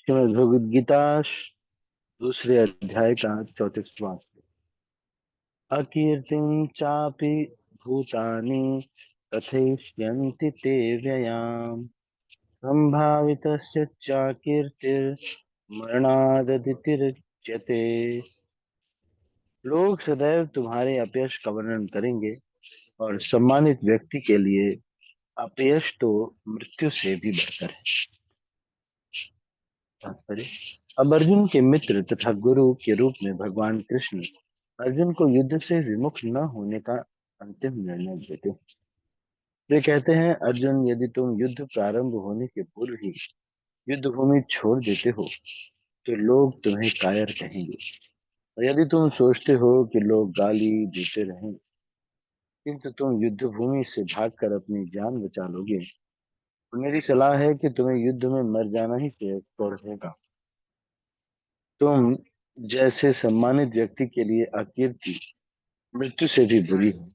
श्रीमद् भगवद गीता दूसरे अध्याय का 34वां। अकीर्तिं चापि भूतानि कथयिष्यन्ति ते व्ययाम् संभावितस्य चाकीर्तिर्मरणादतिरिच्यते। लोग सदैव तुम्हारे अपयश का वर्णन करेंगे और सम्मानित व्यक्ति के लिए अपयश तो मृत्यु से भी बढ़कर है। तात्पर्य। अब अर्जुन के मित्र तथा गुरु के रूप में भगवान कृष्ण अर्जुन को युद्ध से विमुख न होने का अंतिम निर्णय देते हैं। वे कहते हैं, अर्जुन, यदि तुम युद्ध प्रारंभ होने के पूर्व ही युद्ध भूमि छोड़ देते हो तो लोग तुम्हें कायर कहेंगे, और यदि तुम सोचते हो कि लोग गाली देते रहें किंतु तुम युद्ध भूमि से भागकर अपनी जान बचा लोगे, तो मेरी सलाह है कि तुम्हें युद्ध में मर जाना ही पड़ेगा। तुम जैसे सम्मानित व्यक्ति के लिए अकीर्ति मृत्यु से भी बुरी है,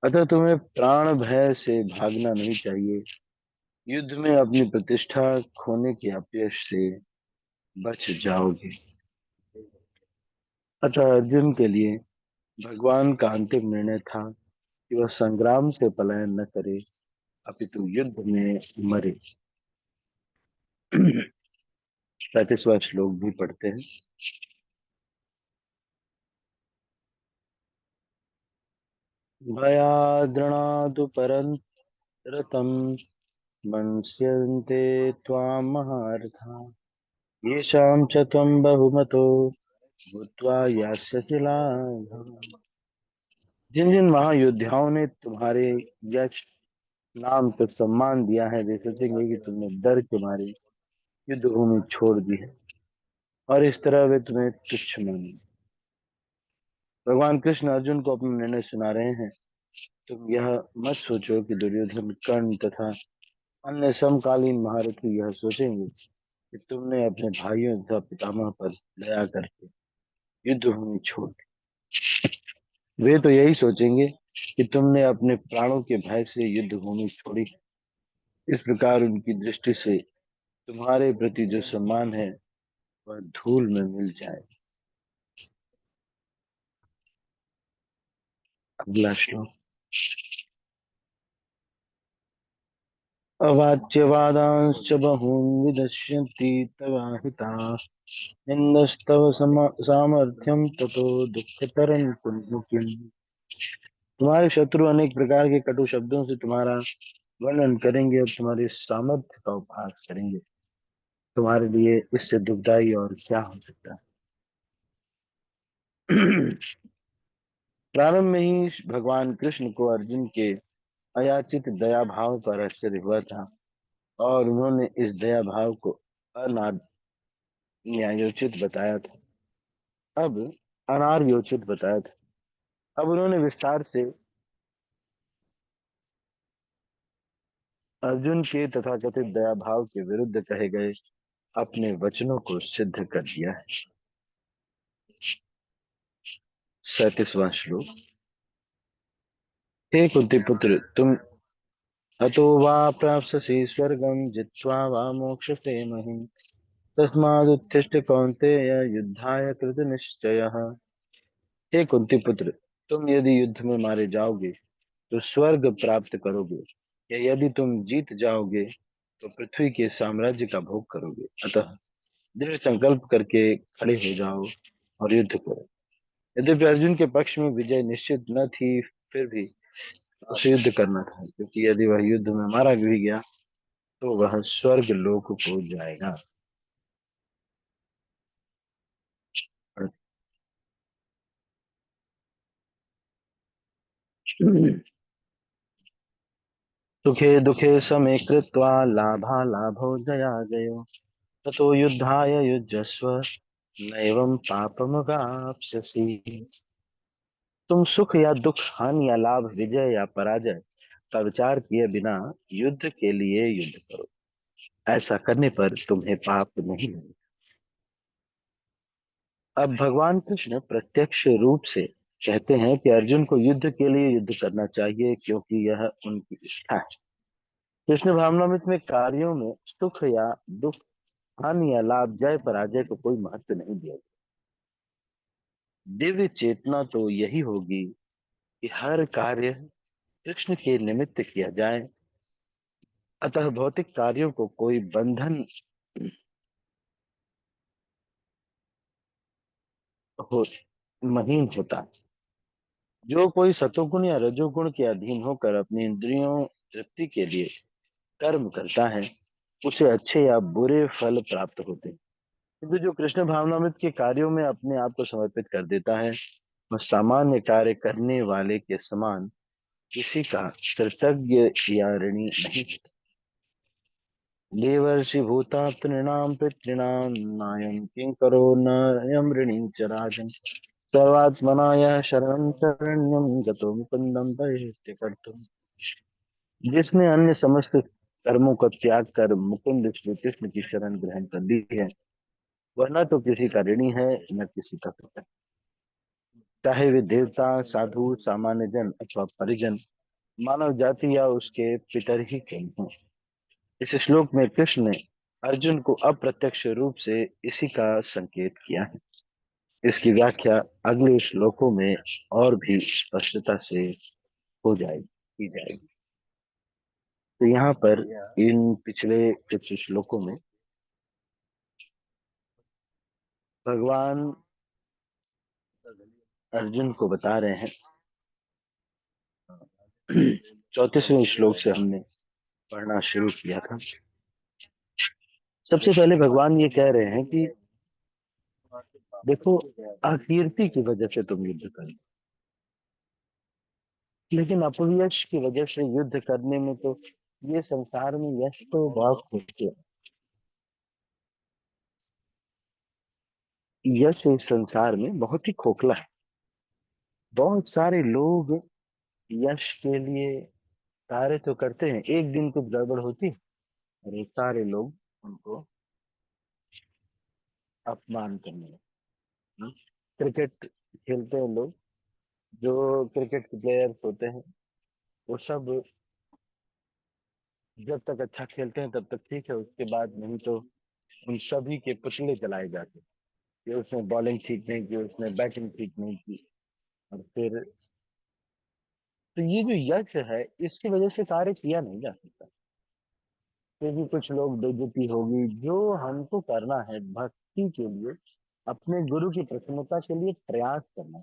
अतः तुम्हें प्राण भय से भागना नहीं चाहिए। युद्ध में अपनी प्रतिष्ठा खोने के अपयश से बच जाओगे। अतः अर्जुन के लिए भगवान का अंतिम निर्णय था कि वह संग्राम से पलायन न करे, अपितु युद्ध में मरे। 35वां श्लोक भी पढ़ते हैं। भयाद्रणादु परन्तरतं मन्स्यन्ते त्वां महारथा येषां च त्वं बहुमतो भूत्वा यास्यसि लाघवम्। जिन जिन महायोद्धाओं ने तुम्हारे यश नाम पर सम्मान दिया है, वे सोचेंगे कि तुमने डर के मारे युद्ध भूमि छोड़ दी है और इस तरह वे तुम्हें तुच्छ मानेंगे। भगवान कृष्ण अर्जुन को अपना निर्णय सुना रहे हैं। तुम यह मत सोचो कि दुर्योधन, कर्ण तथा अन्य समकालीन महारथी यह सोचेंगे कि तुमने अपने भाइयों तथा पितामह पर दया करके युद्ध भूमि छोड़ दी। वे तो यही सोचेंगे कि तुमने अपने प्राणों के भय से युद्ध भूमि छोड़ी। इस प्रकार उनकी दृष्टि से तुम्हारे प्रति जो सम्मान है वह धूल में मिल जाए। अगला श्लोक। अवाच्यवादांश्च बहून् विदश्यन्ति तवाहिताः निन्दस्तव सामर्थ्यं ततो दुःखतरं कुरु किम्। तुम्हारे शत्रु अनेक प्रकार के कटु शब्दों से तुम्हारा वर्णन करेंगे और तुम्हारे सामर्थ्य का उपहास करेंगे। तुम्हारे लिए इससे दुखदाई और क्या हो सकता है। प्रारंभ में ही भगवान कृष्ण को अर्जुन के अयाचित दया भाव पर आश्चर्य हुआ था और उन्होंने इस दया भाव को न्यायोचित बताया था। अब अनार्योचित बताया था। अब उन्होंने विस्तार से अर्जुन के तथाकथित दया भाव के विरुद्ध कहे गए अपने वचनों को सिद्ध कर दिया है। 37वां श्लोक। हे कुंती पुत्र, तुम हतो वा प्राप्स्यसि स्वर्गं जित्वा वा मोक्षसे महिम् तस्मादुत्तिष्ठ कौन्तेय युद्धाय कृतनिश्चयः। हे कुंती पुत्र, तुम यदि युद्ध में मारे जाओगे तो स्वर्ग प्राप्त करोगे, या यदि तुम जीत जाओगे तो पृथ्वी के साम्राज्य का भोग करोगे। अतः दृढ़ संकल्प करके खड़े हो जाओ और युद्ध करो। यद्यपि अर्जुन के पक्ष में विजय निश्चित न थी, फिर भी उसे युद्ध करना था, क्योंकि यदि वह युद्ध में मारा भी गया तो वह स्वर्ग लोक को जाएगा। सुखे दुखे समे कृत्वा लाभालाभौ जयाजयो ततो युद्धाय युज्यस्व नैवं पापमवाप्स्यसि। तुम सुख या दुख, हानि या लाभ, विजय या पराजय का विचार किए बिना युद्ध के लिए युद्ध करो। ऐसा करने पर तुम्हें पाप नहीं लगेगा। अब भगवान कृष्ण प्रत्यक्ष रूप से कहते हैं कि अर्जुन को युद्ध के लिए युद्ध करना चाहिए, क्योंकि यह उनकी इच्छा है। कृष्ण भावनामृत में कार्यों में सुख या दुख हानि या लाभ, जय पराजय को कोई महत्व नहीं दिया। दिव्य चेतना तो यही होगी कि हर कार्य कृष्ण के निमित्त किया जाए। अतः भौतिक कार्यों को कोई बंधन हो महीन होता है। जो कोई सतोगुण या रजोगुण के अधीन होकर अपनी इंद्रियों तृप्ति के लिए कर्म करता है, उसे अच्छे या बुरे फल प्राप्त होते हैं। किंतु जो कृष्ण भावनामृत के कार्यों में अपने आप को समर्पित कर देता है, वह सामान्य कार्य करने वाले के समान किसी का कृतज्ञ या ऋणी नहीं। देवर्षि भूतात्रिणाम पितॄणाम नायं किंकरो नायं ऋणी च राजन्। सर्वात्मना यः शरणं शरण्यं गतो मुकुंदं परिहृत्य कर्तुम्। जिसने अन्य समस्त कर्मों का त्याग कर मुकुंद श्री कृष्ण की शरण ग्रहण कर ली है, वह न तो किसी का ऋणी है, न किसी का कृतज्ञ। चाहे वे देवता, साधु, सामान्य जन अथवा परिजन, मानव जाति या उसके पितर ही क्यों हों। इस श्लोक में कृष्ण ने अर्जुन को अप्रत्यक्ष रूप से इसी का संकेत किया है। इसकी व्याख्या अगले श्लोकों में और भी स्पष्टता से हो जाएगी, की जाएगी। तो यहाँ पर इन पिछले कुछ श्लोकों में भगवान अर्जुन को बता रहे हैं। 34वें श्लोक से हमने पढ़ना शुरू किया था। सबसे पहले भगवान ये कह रहे हैं कि देखो, अकीर्ति की वजह से तुम युद्ध कर, लेकिन अपयश की वजह से युद्ध करने में तो ये संसार में यश तो बहुत खुशते हैं। यश इस संसार में बहुत ही खोखला है। बहुत सारे लोग यश के लिए कार्य तो करते हैं, एक दिन कुछ गड़बड़ होती है और ये सारे लोग उनको अपमान करने लगते हैं। क्रिकेट खेलते हैं लोग, जो क्रिकेट के प्लेयर्स होते हैं, वो सब जब तक अच्छा खेलते हैं तब तक ठीक है, उसके बाद नहीं तो उन सभी के पुतले जलाए जाते हैं कि उसने बॉलिंग ठीक नहीं की, उसने बैटिंग ठीक नहीं की। और फिर तो ये जो यश है, इसकी वजह से कार्य किया नहीं जा सकता, क्योंकि कुछ लोग बेइज्जती होगी। जो हमको करना है भक्ति के लिए, अपने गुरु की प्रसन्नता के लिए प्रयास करना,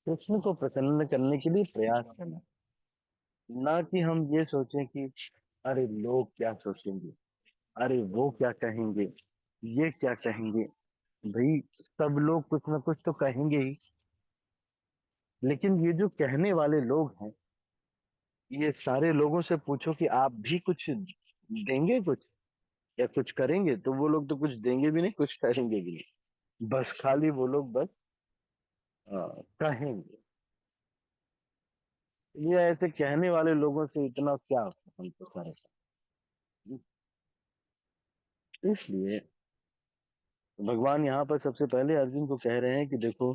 कृष्ण को प्रसन्न करने के लिए प्रयास करना, ना कि हम ये सोचें कि अरे लोग क्या सोचेंगे, अरे वो क्या कहेंगे, ये क्या कहेंगे। भाई, सब लोग कुछ ना कुछ तो कहेंगे ही, लेकिन ये जो कहने वाले लोग हैं, ये सारे लोगों से पूछो कि आप भी कुछ देंगे, कुछ या कुछ करेंगे, तो वो लोग तो कुछ देंगे भी नहीं, कुछ करेंगे भी नहीं। बस खाली वो लोग बस कहेंगे। ये ऐसे कहने वाले लोगों से इतना क्या हमको करे। इसलिए भगवान यहाँ पर सबसे पहले अर्जुन को कह रहे हैं कि देखो,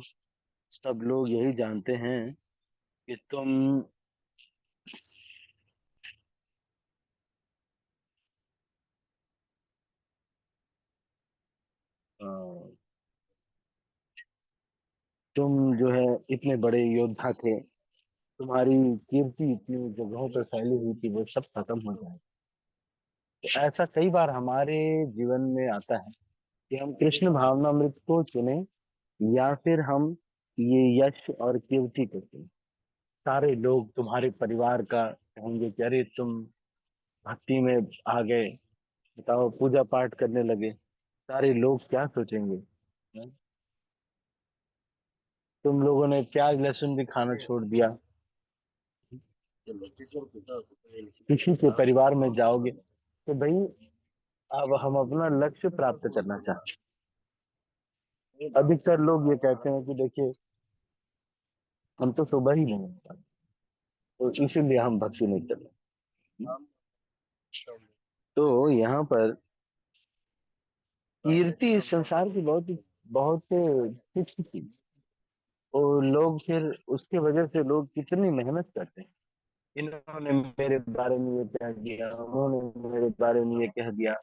सब लोग यही जानते हैं कि अ, तुम जो है इतने बड़े योद्धा थे, तुम्हारी कीर्ति इतनी जगहों पर फैली हुई थी, वो सब खत्म हो जाए। तो ऐसा कई बार हमारे जीवन में आता है कि हम कृष्ण भावनामृत को चुने या फिर हम ये यश और कीर्ति को चुने। सारे लोग तुम्हारे परिवार का कहेंगे कि अरे तुम भक्ति में आ गए, बताओ पूजा पाठ करने लगे, सारे लोग क्या सोचेंगे। हैं? तुम लोगों ने प्याज लहसुन भी खाना छोड़ दिया, किसी के परिवार में जाओगे तो भाई, अब हम अपना लक्ष्य प्राप्त करना चाहते हैं। अधिकतर लोग ये कहते हैं कि देखिए, हम तो सुबह ही नहीं उठ पाते, तो इसीलिए हम भक्ति नहीं कर रहे। तो यहाँ पर कीर्ति इस संसार की बहुत बहुत तुच्छ चीज। और लोग फिर उसके वजह से लोग कितनी मेहनत करते हैं। इन्होंने मेरे बारे में ये कह दिया, उन्होंने मेरे बारे में ये कह दिया,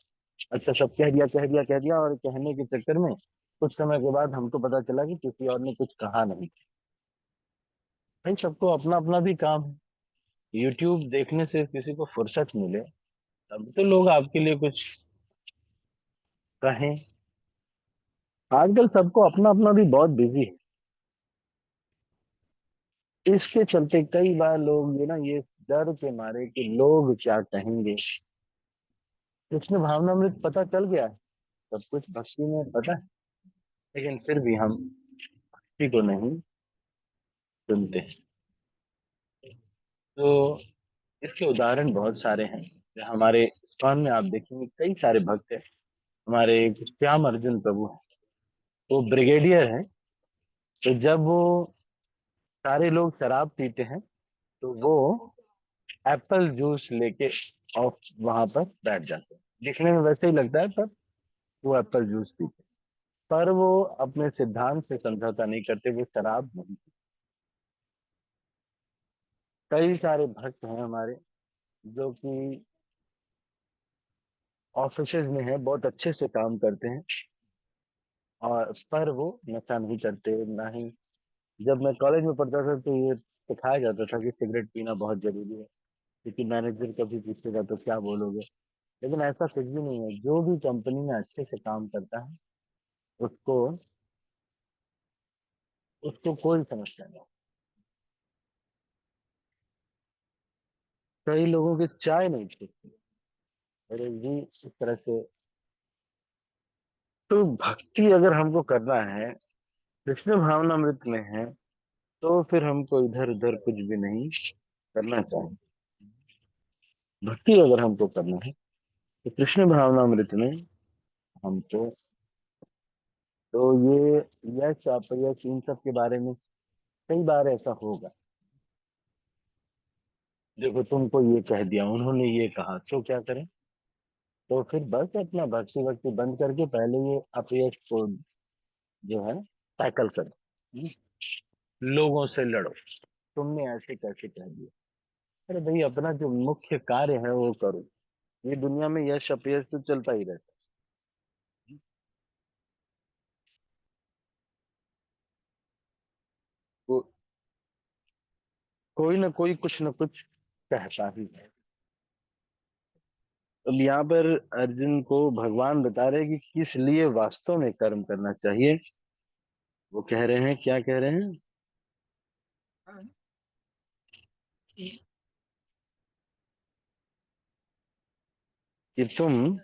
अच्छा, सब कह दिया कह दिया कह दिया, और कहने के चक्कर में कुछ समय के बाद हमको पता चला कि किसी और ने कुछ कहा नहीं। भाई सबको अपना अपना भी काम है। यूट्यूब देखने से किसी को फुर्सत मिले तब तो लोग आपके लिए कुछ कहें। आजकल सबको अपना अपना भी बहुत बिजी है, इसके चलते कई बार लोग ये ना, ये डर के मारे कि लोग क्या कहेंगे। कृष्ण भावनामृत पता चल गया है, सब कुछ भक्ति में पता है, लेकिन फिर भी हम भक्ति को नहीं सुनते। तो इसके उदाहरण बहुत सारे हैं। हमारे इस्कॉन में आप देखेंगे कई सारे भक्त हैं। हमारे एक श्याम अर्जुन प्रभु हैं, वो ब्रिगेडियर हैं। तो जब वो सारे लोग शराब पीते हैं तो वो एप्पल जूस लेके और वहां पर बैठ जाते हैं। दिखने में वैसे ही लगता है, पर वो एप्पल जूस पीते हैं। पर वो अपने सिद्धांत से समझौता नहीं करते, वो शराब नहीं। कई सारे भक्त हैं हमारे जो कि ऑफिसेज में हैं, बहुत अच्छे से काम करते हैं, और पर वो नशा नहीं करते ना ही। जब मैं कॉलेज में पढ़ता था तो ये सिखाया जाता था कि सिगरेट पीना बहुत जरूरी है, क्योंकि मैनेजर कभी पूछेगा तो क्या बोलोगे। लेकिन ऐसा कुछ भी नहीं है, जो भी कंपनी में अच्छे से काम करता है उसको उसको कोई समस्या नहीं। कई लोगों की चाय नहीं छूटती। अरे जी, इस तरह से। तो भक्ति अगर हमको करना है, कृष्ण भावनामृत में है, तो फिर हमको इधर उधर कुछ भी नहीं करना चाहिए। भक्ति अगर हमको करना है तो कृष्ण भावनामृत में हमको, तो ये यश अपयश इन सब के बारे में कई बार ऐसा होगा। देखो, तुमको ये कह दिया, उन्होंने ये कहा, तो क्या करें। तो फिर बस अपना भक्ति भक्ति बंद करके पहले ये अपयश को जो है टैकल करो। हम्म? लोगों से लड़ो, तुमने ऐसे कैसे कह दिया। अरे भाई, अपना जो मुख्य कार्य है वो करो। ये दुनिया में यश अपयश तो चलता ही रहता है। को, कोई ना कोई कुछ ना कुछ कहता ही है। अब यहाँ पर अर्जुन को भगवान बता रहे हैं कि किस लिए वास्तव में कर्म करना चाहिए। वो कह रहे हैं, क्या कह रहे हैं, कि तुम,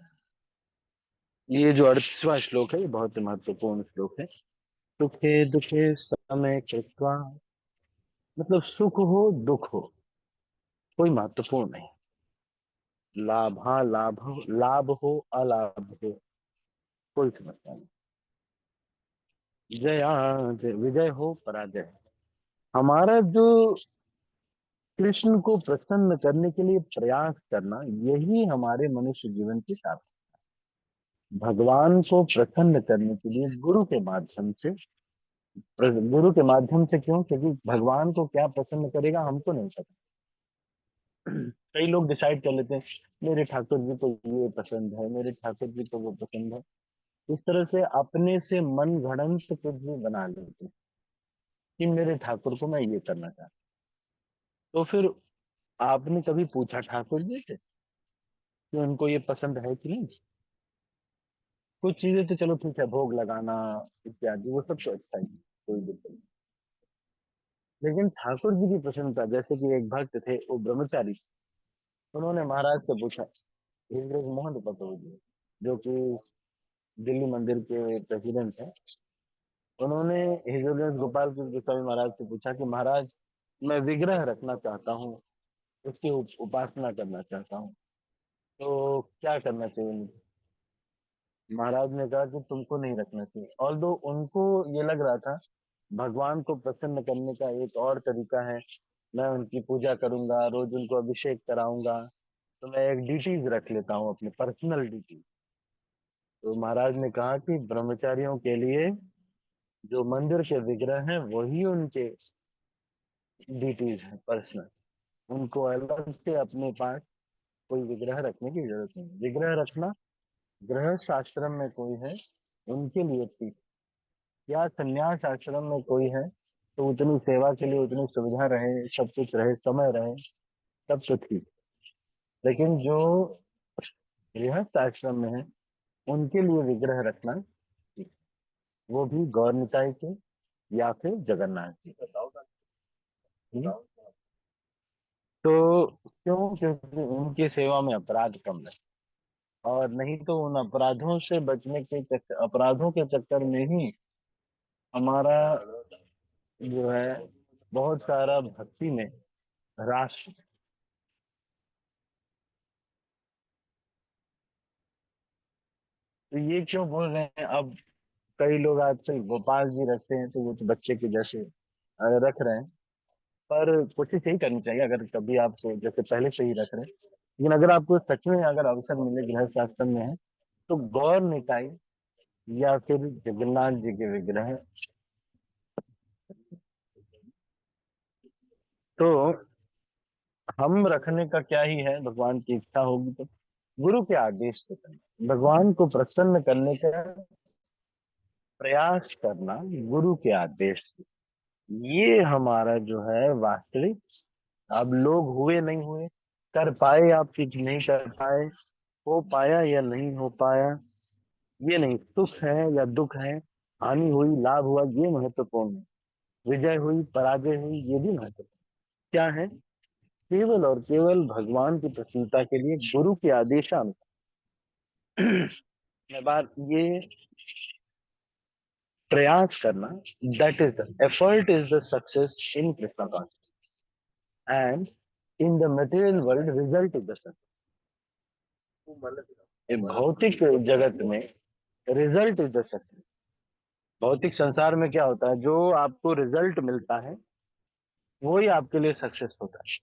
ये जो 38वां श्लोक है ये बहुत महत्वपूर्ण श्लोक है। सुखे दुखे समय कृत्वा, मतलब सुख हो दुख हो कोई महत्वपूर्ण नहीं। लाभा लाभ हो, लाभ हो अलाभ हो कोई समस्या नहीं। जया विजय हो पराजय हो। हमारा जो कृष्ण को प्रसन्न करने के लिए प्रयास करना, यही हमारे मनुष्य जीवन की सार्थक। भगवान को प्रसन्न करने के लिए गुरु के माध्यम से, गुरु के माध्यम से क्यों, क्योंकि भगवान को क्या प्रसन्न करेगा हमको नहीं पता। कई लोग डिसाइड कर लेते हैं, मेरे ठाकुर जी को ये पसंद है, मेरे ठाकुर जी को वो पसंद है। इस तरह से अपने से मन गढ़ंत कुछ भी बना लेते हैं कि मेरे ठाकुर को मैं ये करना चाहता हूं। तो फिर आपने कभी पूछा ठाकुर जी से कि उनको ये पसंद है कि नहीं। कुछ चीजें तो चलो ठीक है, भोग लगाना इत्यादि वो सब तो अच्छा ही है, कोई दिक्कत नहीं। लेकिन ठाकुर जी की प्रसन्नता, जैसे कि एक भक्त थे वो ब्रह्मचारी, उन्होंने महाराज से पूछा, हिंग्रेज मोहन पतोजी जी, जो कि दिल्ली मंदिर के प्रेसिडेंट हैं, उन्होंने हिजोलियंस गोपाल कृष्ण गोस्वामी महाराज से पूछा कि महाराज, मैं विग्रह रखना चाहता हूँ, उसकी उपासना करना चाहता हूँ, तो क्या करना चाहिए मुझे। महाराज ने कहा कि तुमको नहीं रखना चाहिए। और दो उनको ये लग रहा था भगवान को प्रसन्न करने का एक और तरीका है, मैं उनकी पूजा करूंगा, रोज उनको अभिषेक कराऊंगा, तो मैं एक डिटीज रख लेता हूँ, अपने पर्सनल डिटीज। तो महाराज ने कहा कि ब्रह्मचारियों के लिए जो मंदिर के विग्रह हैं वही उनके डिटीज हैं, पर्सनल। उनको अलग से अपने पास कोई विग्रह रखने की जरूरत नहीं। विग्रह रखना गृहस्थ आश्रम में कोई है उनके लिए ठीक, या संन्यास आश्रम में कोई है तो उतनी सेवा के लिए उतनी सुविधा रहे, सब कुछ रहे, समय रहे, तब तो ठीक। लेकिन जो गृहस्थ आश्रम में है उनके लिए विग्रह रखना ठीक। वो भी गौर निकाय के या फिर जगन्नाथ जी। हम्म? तो क्यों? क्योंकि उनकी सेवा में अपराध कम है, और नहीं तो उन अपराधों से बचने के चक्कर, अपराधों के चक्कर में ही हमारा जो है बहुत सारा भक्ति में राश। तो ये क्यों बोल रहे हैं अब? कई लोग आजकल गोपाल जी रखते हैं तो वो तो बच्चे के जैसे रख रहे हैं। पर कोशिश यही करनी चाहिए, अगर कभी आप जैसे पहले से ही रख रहे हैं, लेकिन अगर आपको सच में अगर अवसर मिले गृहस्थ आश्रम में है तो गौर निकाय या फिर जगन्नाथ जी के विग्रह। तो हम रखने का क्या ही है, भगवान की इच्छा होगी तो गुरु के आदेश से करना, भगवान को प्रसन्न करने का प्रयास करना गुरु के आदेश से। ये हमारा जो है वास्तविक। अब लोग हुए नहीं हुए, कर पाए आप कुछ नहीं कर पाए, हो पाया या नहीं हो पाया, ये नहीं, सुख है या दुख है, हानि हुई लाभ हुआ, ये महत्वपूर्ण है। विजय हुई पराजय हुई, ये भी महत्वपूर्ण। क्या है? केवल और केवल भगवान की प्रसन्नता के लिए गुरु के आदेशानुसार मैं बात ये प्रयास करना, that is the effort is the success in Krishna consciousness, and in the material world result is the success. भौतिक जगत में रिजल्ट इज द सक्सेस। भौतिक संसार में क्या होता है, जो आपको रिजल्ट मिलता है वो ही आपके लिए सक्सेस होता है।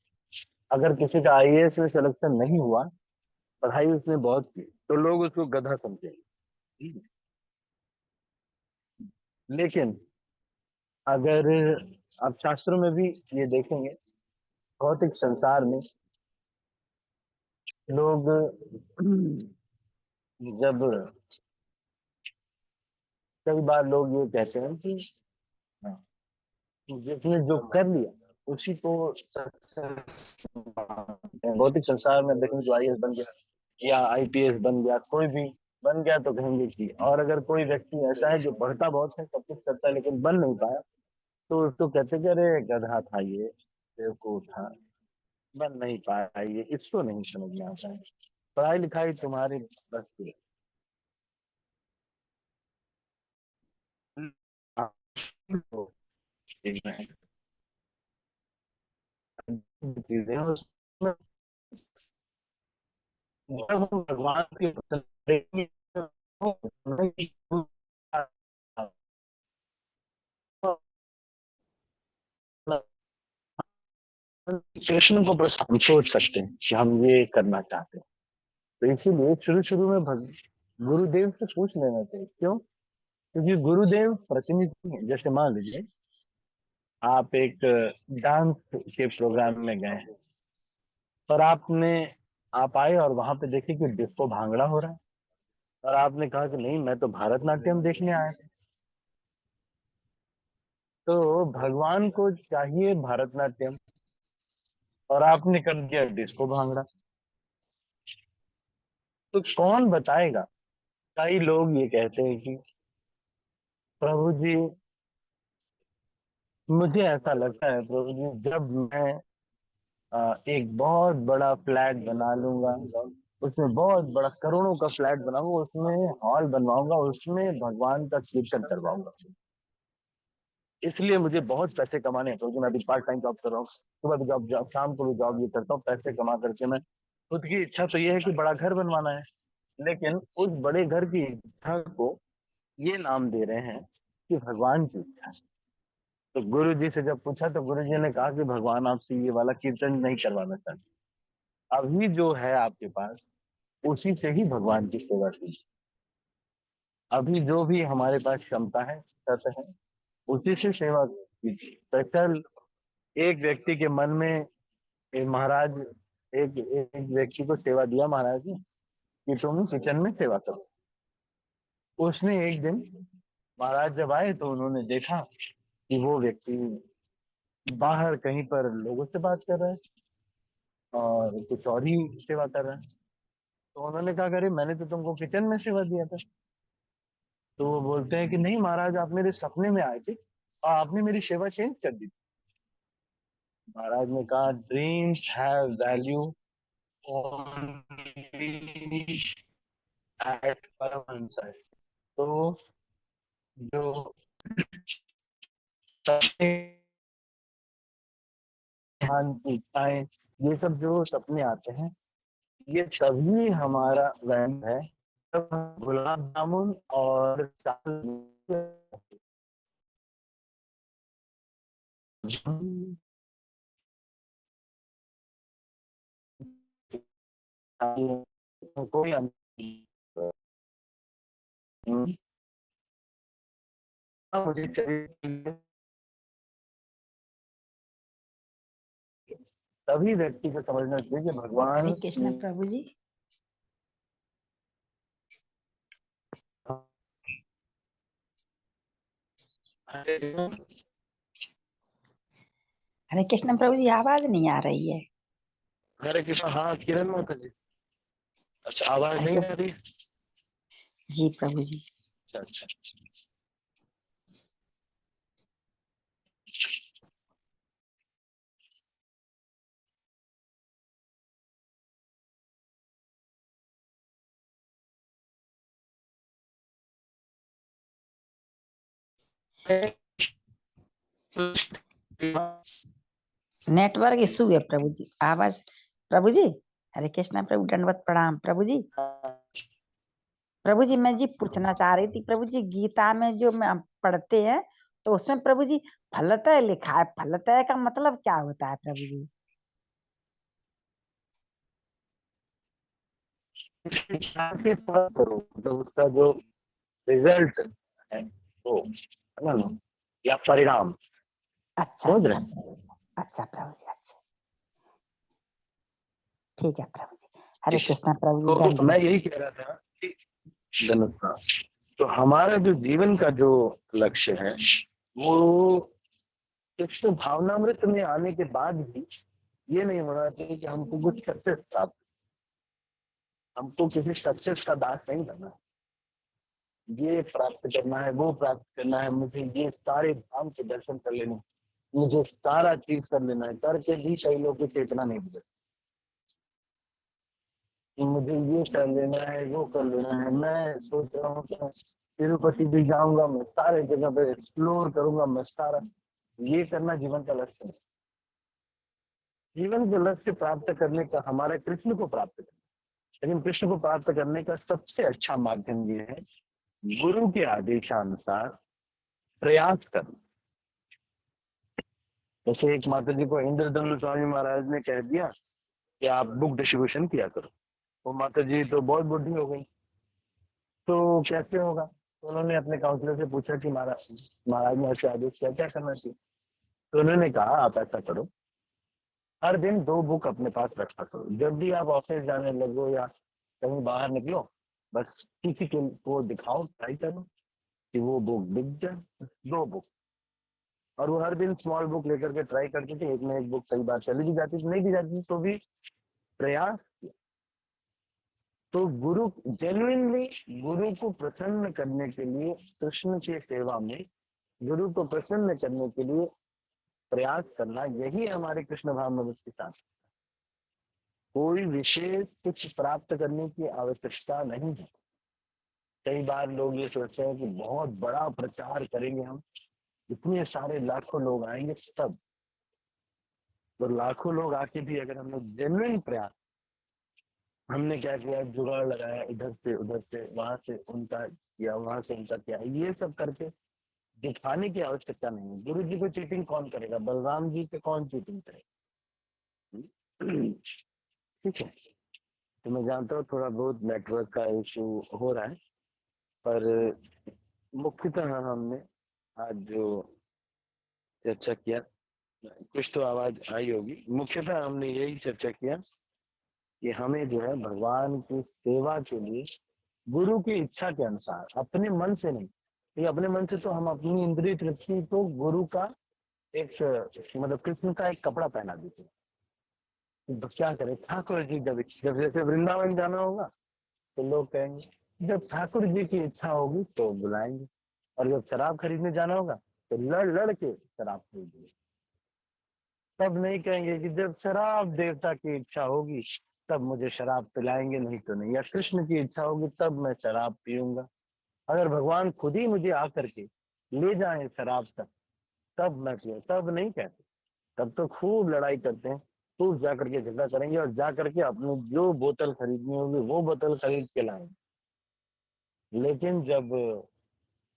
अगर किसी का आईएएस में सिलेक्शन नहीं हुआ, पढ़ाई उसने बहुत की, तो लोग उसको गधा समझेंगे। लेकिन अगर आप शास्त्रों में भी ये देखेंगे, भौतिक संसार में लोग जब, कई बार लोग ये कहते हैं कि हाँ, जिसने जो कर लिया उसी को सक्सेस। भौतिक संसार में देखेंगे, जो आईएएस बन गया या आईपीएस बन गया, कोई भी बन गया तो कहेंगे कि, और अगर कोई व्यक्ति ऐसा है जो पढ़ता बहुत है, सब कुछ करता है, लेकिन बन नहीं पाया, तो उसको कहते कि अरे गधा था ये, बेवकूफ था, बन नहीं पाया, ये इसको नहीं समझ में आता है, पढ़ाई लिखाई तुम्हारी बस की चीजें हैं उसमें। जब हम भगवान की पसंद करेंगे, तो सिचुएशन को बस हम सोच सकते हैं कि हम ये करना चाहते हैं। तो इसीलिए शुरू शुरू में गुरुदेव से पूछ लेना चाहिए। क्यों? क्योंकि गुरुदेव प्रतिनिधि हैं। जैसे मान लीजिए आप एक डांस के प्रोग्राम में गए हैं, पर आप आए और वहां पे देखे कि डिस्को भांगड़ा हो रहा है, और आपने कहा कि नहीं, मैं तो भारतनाट्यम देखने आया था। तो भगवान को चाहिए भारतनाट्यम, और आपने कर दिया डिस्को भांगड़ा, तो कौन बताएगा? कई लोग ये कहते हैं कि प्रभु जी, मुझे ऐसा लगता है प्रभु जी, जब मैं एक बहुत बड़ा फ्लैट बना लूंगा, उसमें बहुत बड़ा करोड़ों का फ्लैट बनाऊंगा, उसमें हॉल बनवाऊंगा, उसमें भगवान का कीर्तन करवाऊंगा, इसलिए मुझे बहुत पैसे कमाने हैं। तो मैं अभी पार्ट टाइम जॉब कर रहा हूँ, सुबह भी जॉब जॉब शाम को भी जॉब ये करता हूँ, पैसे कमा करके मैं, खुद की इच्छा तो ये है कि बड़ा घर बनवाना है, लेकिन उस बड़े घर की इच्छा को ये नाम दे रहे हैं कि भगवान की इच्छा है। तो गुरु जी से जब पूछा तो गुरु जी ने कहा कि भगवान आपसे ये वाला कीर्तन नहीं करवाना चाहते, अभी जो है आपके पास उसी से ही भगवान की सेवा कीजिए। अभी जो भी हमारे पास क्षमता है, सत है, उसी से सेवा कीजिए। तो कल एक व्यक्ति के मन में महाराज, एक एक व्यक्ति को सेवा दिया महाराज ने, कि तुम किचन में सेवा करो। उसने एक दिन महाराज जब आए तो उन्होंने देखा कि वो व्यक्ति बाहर कहीं पर लोगों से बात कर रहा है और कुछ और ही सेवा कर रहा है। तो उन्होंने कहा, अरे मैंने तो तुमको किचन में सेवा दिया था। तो वो बोलते हैं कि नहीं महाराज, आप मेरे सपने में आए थे और आपने मेरी सेवा चेंज कर दी। महाराज ने कहा, dreams have value only at परम। तो जो सपने, ध्यान, इच्छाएं, ये सब जो सपने आते हैं, ये तभी हमारा वैल्यू है जब हम गुलाब जामुन और कोई मुझे चाहिए, तभी व्यक्ति को समझना चाहिए कि हरे भगवान कृष्ण प्रभु जी। हरे कृष्ण प्रभु जी, आवाज नहीं आ रही है। हरे कृष्ण। हाँ किरण माता जी, अच्छा आवाज हरे नहीं आ कृष्ण रही? जी प्रभु जी। अच्छा अच्छा। नेटवर्क इशू है प्रभु जी, आवाज। प्रभु जी हरे कृष्ण प्रभु, दंडवत प्रणाम प्रभु जी। प्रभु जी मैं जी पूछना चाह रही थी प्रभु जी, गीता में जो हम पढ़ते हैं तो उसमें प्रभु जी फलतः लिखा है, फलतः का मतलब क्या होता है प्रभु जी? करो तो उसका जो रिजल्ट है वो, है ना, या परिणाम, अच्छा समझ अच्छा रहे प्रभु जी, अच्छा प्रभु जी, अच्छा ठीक है प्रभु जी। हरे हैं? कृष्ण प्रभु जी, तो मैं दंडवत। यही कह रहा था कि धन्यवाद। तो हमारा जो जीवन का जो लक्ष्य है वो कृष्ण भावनामृत में आने के बाद भी ये नहीं होना चाहिए कि हमको कुछ सक्सेस प्राप्त, हमको किसी सक्सेस का दास नहीं करना, ये प्राप्त करना है, वो प्राप्त करना है, मुझे ये सारे धाम के दर्शन कर लेने, मुझे सारा चीज कर लेना है, करके भी कई लोगों की चेतना नहीं बदलती। मुझे ये कर लेना है, वो कर लेना है, मैं सोच रहा हूँ कि मैं तिरुपति भी जाऊंगा, मैं सारे जगह पे एक्सप्लोर करूंगा, मैं सारा, ये करना जीवन का लक्ष्य है। जीवन के लक्ष्य प्राप्त करने का हमारा कृष्ण को प्राप्त करना, लेकिन कृष्ण को प्राप्त करने का सबसे अच्छा माध्यम ये है गुरु के आदेशानुसार प्रयास करना। जैसे एक माता जी को इंद्रदम्न स्वामी महाराज ने कह दिया कि आप बुक डिस्ट्रीब्यूशन किया करो, वो माता जी तो बहुत बुढ़ी हो गई, तो कैसे होगा? तो उन्होंने अपने काउंसलर से पूछा कि महाराज ने ऐसे आदेश किया, क्या करना चाहिए? तो उन्होंने कहा, आप ऐसा करो, हर दिन 2 बुक अपने पास रखा करो, जब भी आप ऑफिस जाने लगो या कहीं बाहर निकलो, बस किसी को दिखाओ, ट्राई करो कि वो बुक बिक जाए, 2 बुक। और वो हर दिन स्मॉल बुक लेकर के ट्राई करते थे, एक में एक बुक कई बार चली भी जाती थी, नहीं भी जाती थी, तो भी प्रयास किया। तो गुरु, जेन्युइनली गुरु को प्रसन्न करने के लिए, कृष्ण की सेवा में गुरु को प्रसन्न करने के लिए प्रयास करना, यही हमारे कृष्ण भावनामृत के साथ। कोई विशेष कुछ प्राप्त करने की आवश्यकता नहीं है। कई बार लोग ये सोचते हैं कि बहुत बड़ा प्रचार करेंगे हम, इतने सारे लाखों लोग आएंगे, तब तो लाखों लोग आके भी अगर हम लोग जेन्युइन प्रयास, हमने क्या किया, जुगाड़ लगाया, इधर से उधर से, वहां से उनका किया, वहां से उनका किया, ये सब करके दिखाने की आवश्यकता नहीं है। गुरु जी को चीटिंग कौन करेगा? बलराम जी से कौन चीटिंग करेगा? ठीक है। तो मैं जानता हूँ थोड़ा बहुत नेटवर्क का इशू हो रहा है, पर मुख्यतः हमने आज जो चर्चा किया, कुछ तो आवाज आई होगी, मुख्यतः हमने यही चर्चा किया कि हमें जो है भगवान की सेवा के लिए गुरु की इच्छा के अनुसार, अपने मन से नहीं, ये अपने मन से तो हम अपनी इंद्रिय तृप्ति को गुरु का एक मतलब कृष्ण का एक कपड़ा पहना देते हैं। तो क्या करें, ठाकुर जी जब जब जैसे वृंदावन जाना होगा तो लोग कहेंगे जब ठाकुर जी की इच्छा होगी तो बुलाएंगे, और जब शराब खरीदने जाना होगा तो लड़ लड़ के शराब खरीदेंगे। तब नहीं कहेंगे कि जब शराब देवता की इच्छा होगी तब मुझे शराब पिलाएंगे, नहीं तो नहीं, या कृष्ण की इच्छा होगी तब मैं शराब पीऊंगा। अगर भगवान खुद ही मुझे आकर के ले जाए शराब तक तब मैं पीऊँ, तब नहीं कहते। तब तो खूब लड़ाई करते हैं, खूब जाकर के झगड़ा करेंगे और जाकर के अपनी जो बोतल खरीदनी होगी वो बोतल खरीद के लाएंगे। लेकिन जब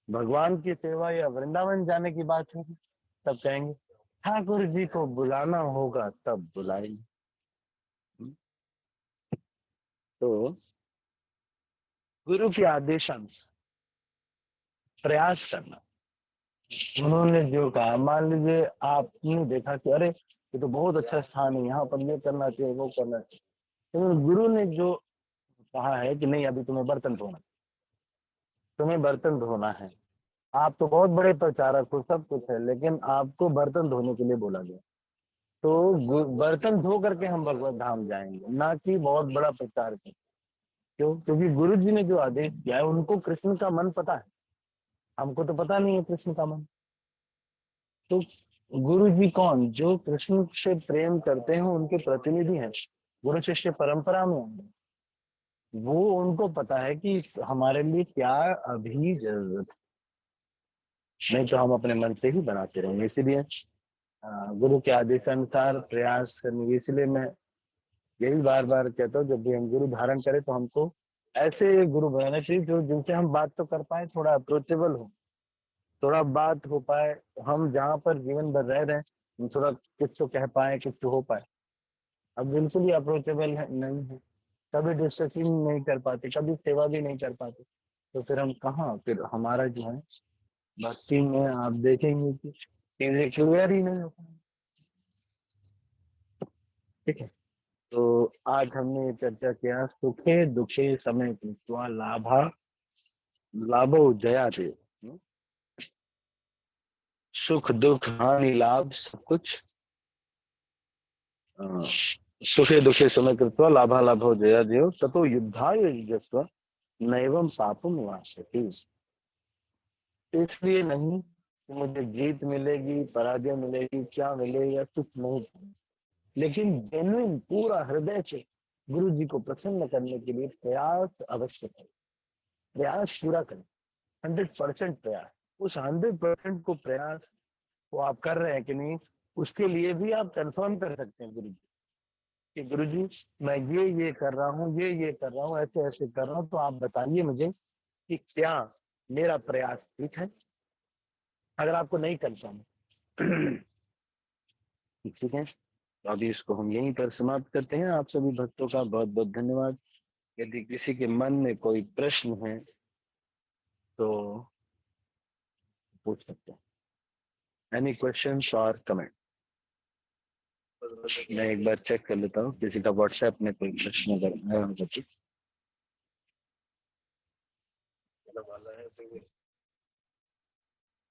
भगवान की सेवा या वृंदावन जाने की बात होगी तब कहेंगे ठाकुर जी को बुलाना होगा तब बुलाएंगे। तो गुरु के आदेशानुसार प्रयास करना। उन्होंने जो कहा, मान लीजिए आपने देखा कि अरे ये तो बहुत अच्छा स्थान है, यहाँ पर ये करना चाहिए वो करना चाहिए, तो गुरु ने जो कहा है कि नहीं अभी तुम्हें बर्तन धोना, तुम्हें बर्तन धोना है, आप तो बहुत बड़े प्रचारक हो, सब कुछ है, लेकिन आपको बर्तन धोने के लिए बोला गया, तो बर्तन धो करके हम भगवत धाम जाएंगे, ना कि बहुत बड़ा प्रचार कर। क्यों? क्योंकि गुरु जी ने जो आदेश किया है उनको कृष्ण का मन पता है, हमको तो पता नहीं है कृष्ण का मन। तो गुरु जी कौन? जो कृष्ण से प्रेम करते हैं उनके प्रतिनिधि हैं, गुरु शिष्य परंपरा में आए, वो उनको पता है कि हमारे लिए क्या अभी जरूरत है, नहीं तो हम अपने मन से ही बनाते रहेंगे। इसीलिए गुरु के आदेशानुसार प्रयास करने, इसलिए मैं यही बार बार कहता हूँ जब भी हम गुरु धारण करें तो हमको ऐसे गुरु बनाना चाहिए जो जिनसे हम बात तो कर पाए, थोड़ा अप्रोचेबल हो, थोड़ा बात हो पाए, हम जहाँ पर जीवन भर रह रहे हैं हम थोड़ा कुछ तो कह पाए, कुछ तो हो पाए। अब बिल्कुल ही अप्रोचेबल है नहीं है, कभी डिस्कशन नहीं कर पाते, कभी सेवा भी नहीं कर पाते, तो फिर हम कहाँ, फिर हमारा जो है भक्ति में आप देखेंगे कि चीजें क्लियर ही नहीं होता। ठीक है, तो आज हमने चर्चा किया सुखे दुखे समय कृत्वा लाभा लाभो जया दे। सुख दुख हानि लाभ सब कुछ सुखे दुखे समय कृत्वा लाभा लाभो जया देव ततो युद्धाय युजस्व नैवं पापम वासते। इसलिए नहीं कि मुझे जीत मिलेगी, पराजय मिलेगी, क्या मिलेगा, कुछ नहीं, लेकिन जेन्युइन पूरा हृदय से गुरु जी को प्रसन्न करने के लिए प्रयास अवश्य करें, प्रयास पूरा करें, 100% प्रयास। उस 100% को प्रयास को आप कर रहे हैं कि नहीं, उसके लिए भी आप कंफर्म कर सकते हैं गुरु जी कि गुरु जी मैं ये कर रहा हूँ, ये कर रहा हूँ, ऐसे ऐसे कर रहा हूँ, तो आप बताइए मुझे कि क्या मेरा प्रयास ठीक है। अगर आपको नहीं कंफर्म ठीक है, तो अभी इसको हम यहीं पर समाप्त करते हैं। आप सभी भक्तों का बहुत बहुत धन्यवाद। यदि किसी के मन में कोई प्रश्न है तो पूछ सकते हैं। एनी क्वेश्चंस और कमेंट? मैं एक बार चेक कर लेता हूँ किसी का व्हाट्सएप में कोई प्रश्न अगर आया होगा तो।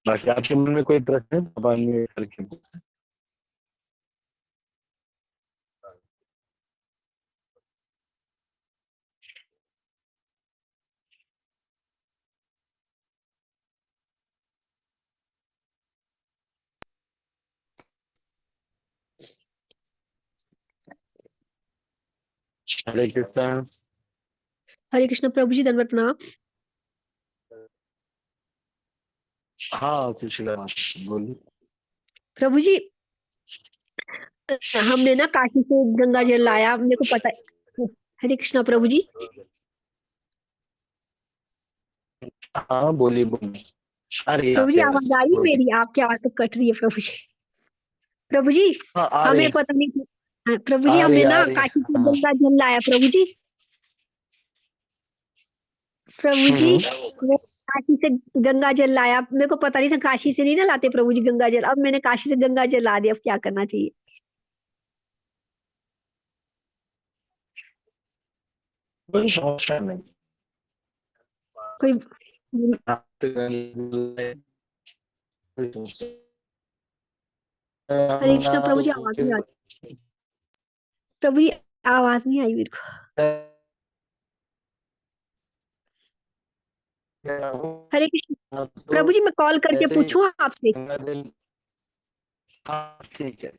बाकी आपके मन में कोई प्रश्न है तो बाद में करके पूछ। हरे कृष्णा। हरे कृष्ण प्रभु जी, दंडवत प्रणाम। हाँ सुशीला बोलिए। प्रभु जी, हमने ना काशी से गंगा जल लाया, मेरे को पता है। हरे कृष्णा प्रभु जी। हाँ बोलिए बोलिए। अरे प्रभु जी आवाज आ रही है बोलिए। मेरी? आपकी आवाज तो कट रही है प्रभु जी। प्रभु जी हाँ आ हमें रही पता नहीं था। हाँ, प्रभु जी आ रही हमने आ ना रही काशी से हाँ। गंगा जल लाया प्रभु जी। प्रभु जी मैं काशी से गंगा जल लाया, मेरे को पता नहीं था काशी से नहीं ना लाते प्रभु जी गंगा जल। अब मैंने काशी से गंगा जल ला दिया, अब क्या करना चाहिए? कोई समस्या नहीं। कोई हरे कृष्णा प्रभु जी, आवाज नहीं आ रही प्रभु जी, आवाज नहीं आई मेरे को। हरे कृष्ण प्रभु जी, मैं कॉल करके पूछूं आपसे, ठीक है,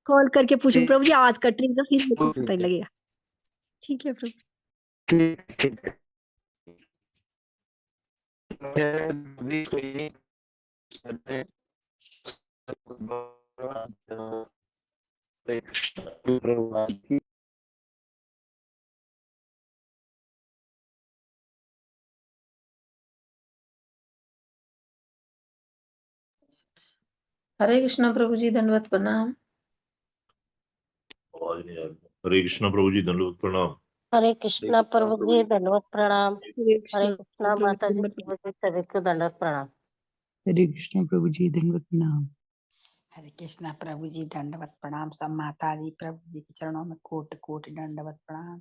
कॉल करके पूछूं प्रभु जी, आवाज कट रही है तो फिर मेरे को पता नहीं लगेगा। ठीक है प्रभु। ठीक है। भी कोई प्रभुपाद की हरे कृष्णा प्रभु जी, दंडवत प्रणाम। हरे कृष्णा प्रभु जी, दंडवत प्रणाम। हरे कृष्णा प्रभु जी, दंडवत प्रणाम। हरे हरे कृष्णा कृष्णा प्रभु माता जी, जी, प्रभु जी सभी को दंडवत प्रणाम। हरे कृष्णा प्रभु जी, दंडवत प्रणाम। हरे कृष्णा प्रभु जी, दंडवत प्रणाम। सब माता जी प्रभु जी के चरणों में कोटि कोटि दंडवत प्रणाम।